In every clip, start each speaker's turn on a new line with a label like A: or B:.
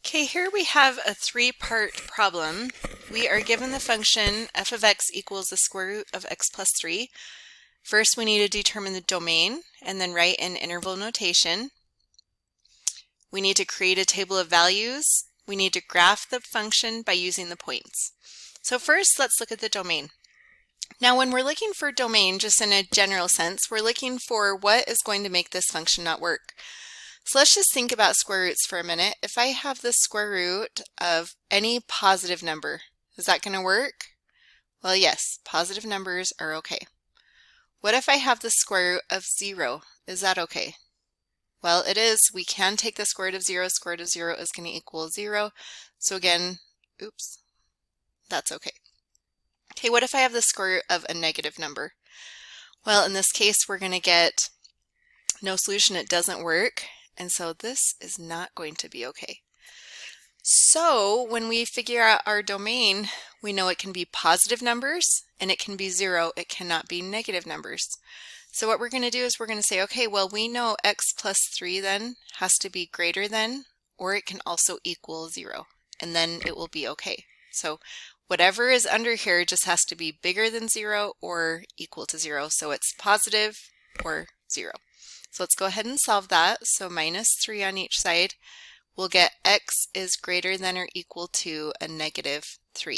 A: Okay, here we have a three-part problem. We are given the function f of x equals the square root of x plus 3. First, we need to determine the domain and then write in interval notation. We need to create a table of values. We need to graph the function by using the points. So first, let's look at the domain. Now, when we're looking for domain, just in a general sense, we're looking for what is going to make this function not work. So let's just think about square roots for a minute. If I have the square root of any positive number, is that going to work? Well, yes, positive numbers are okay. What if I have the square root of 0? Is that okay? Well, it is. We can take the square root of 0. Square root of 0 is going to equal 0. So again, oops, that's okay. Okay, what if I have the square root of a negative number? Well, in this case, we're going to get no solution. It doesn't work. And so this is not going to be okay. So when we figure out our domain, we know it can be positive numbers and it can be 0. It cannot be negative numbers. So what we're going to do is we're going to say, okay, well, we know x plus 3 then has to be greater than, or it can also equal 0, and then it will be okay. So whatever is under here just has to be bigger than 0 or equal to 0. So it's positive or 0. So let's go ahead and solve that. So minus 3 on each side. We'll get x is greater than or equal to a negative 3.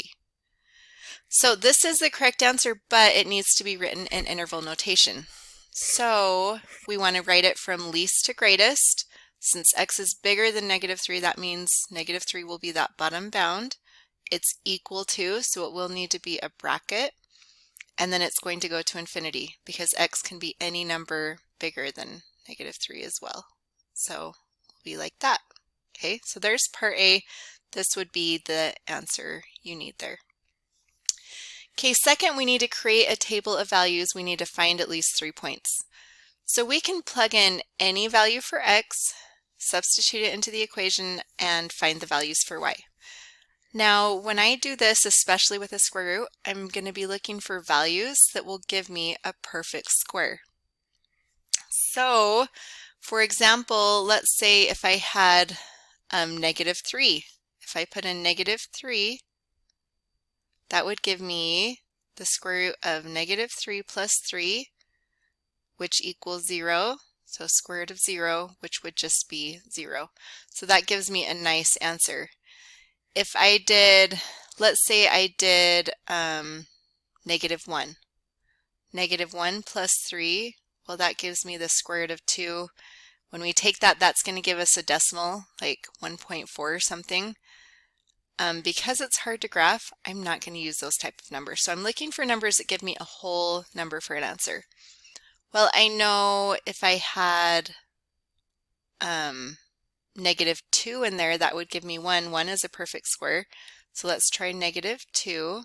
A: So this is the correct answer, but it needs to be written in interval notation. So we want to write it from least to greatest. Since x is bigger than negative 3, that means negative 3 will be that bottom bound. It's equal to, so it will need to be a bracket. And then it's going to go to infinity because x can be any number bigger than negative 3 as well. So it'll be like that. Okay, so there's part A. This would be the answer you need there. Okay, second, we need to create a table of values. We need to find at least 3 points. So we can plug in any value for x, substitute it into the equation, and find the values for y. Now, when I do this, especially with a square root, I'm going to be looking for values that will give me a perfect square. So, for example, let's say if I had negative 3. If I put in negative 3, that would give me the square root of negative 3 plus 3, which equals 0. So square root of 0, which would just be 0. So that gives me a nice answer. If I did, let's say I did negative 1. Negative 1 plus 3, well, that gives me the square root of 2. When we take that, that's going to give us a decimal, like 1.4 or something. Because it's hard to graph, I'm not going to use those type of numbers. So I'm looking for numbers that give me a whole number for an answer. Well, I know if I had negative 2 in there, that would give me 1. 1 is a perfect square. So let's try negative 2.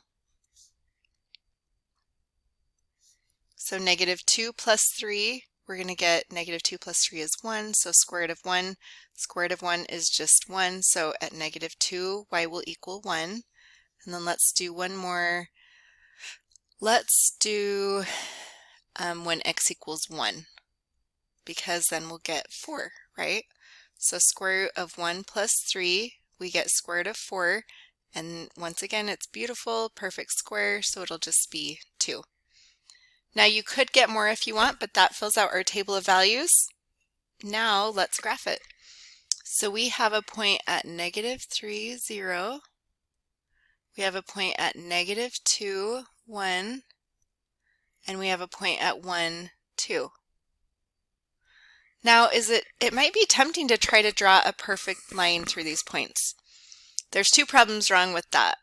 A: So negative 2 plus 3, we're going to get negative 2 plus 3 is 1. So square root of 1. Square root of 1 is just 1. So at negative 2, y will equal 1. And then let's do one more. Let's do when x equals 1, because then we'll get 4, right? So square root of 1 plus 3, we get square root of 4. And once again, it's beautiful, perfect square, so it'll just be 2. Now you could get more if you want, but that fills out our table of values. Now let's graph it. So we have a point at negative 3, 0. We have a point at negative 2, 1. And we have a point at 1, 2. Now it might be tempting to try to draw a perfect line through these points. There's 2 problems wrong with that.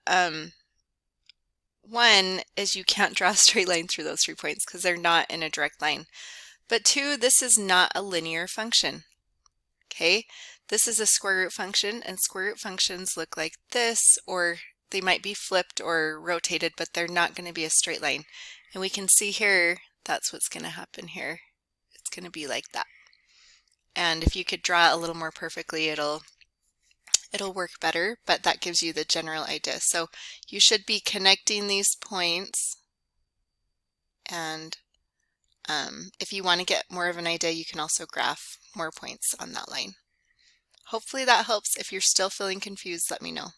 A: One is you can't draw a straight line through those 3 points because they're not in a direct line. But 2, this is not a linear function. Okay, this is a square root function, and square root functions look like this, or they might be flipped or rotated, but they're not going to be a straight line. And we can see here, that's what's going to happen here. It's going to be like that. And if you could draw it a little more perfectly, it'll work better, but that gives you the general idea. So you should be connecting these points, and if you want to get more of an idea, you can also graph more points on that line. Hopefully that helps. If you're still feeling confused, let me know.